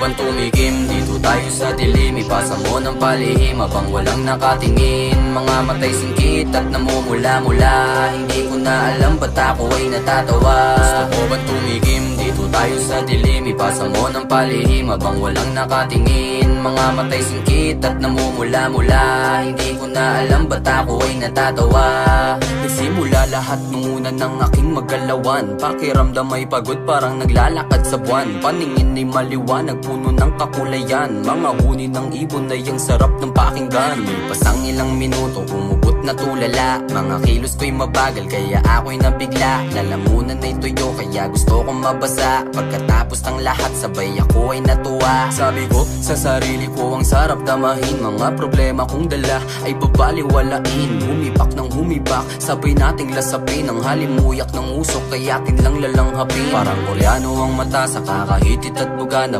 bang tumikim? Dito tayo sa dilim, ipasa mo ng palihim habang walang nakatingin. Mga matay singkit at namumula-mula, hindi ko na alam ba't ako ay natatawa. Gusto ko bang tumikim? Dito tayo sa dilim, ipasa mo ng palihim habang walang nakatingin. Mga matay singkit at namumula-mula, hindi ko na alam ba't ako ay natatawa. Nagsimula lahat nung una ng aking magalawan, pakiramdam ay pagod parang naglalakad sa buwan. Paningin ay maliwanag, puno ng kakulayan, mga huni ng ibon ay ang sarap ng pakinggan. Lipas ang ilang minuto, umubot na tulala, mga kilos ko'y mabagal kaya ako'y nabigla. Lalamunan ay tuyo kaya gusto kong mabasa, pagkatapos ng lahat sabay ako ay natuwa. Sabi ko sa sarili ko ang sarap damahin, mga problema kong dala ay babaliwalain. Humipak ng humibak, sabay nating lasapin ang halimuyak ng usok, kaya atin lang lalanghapin. Parang Koreano ang mata sa kakahitit at buga na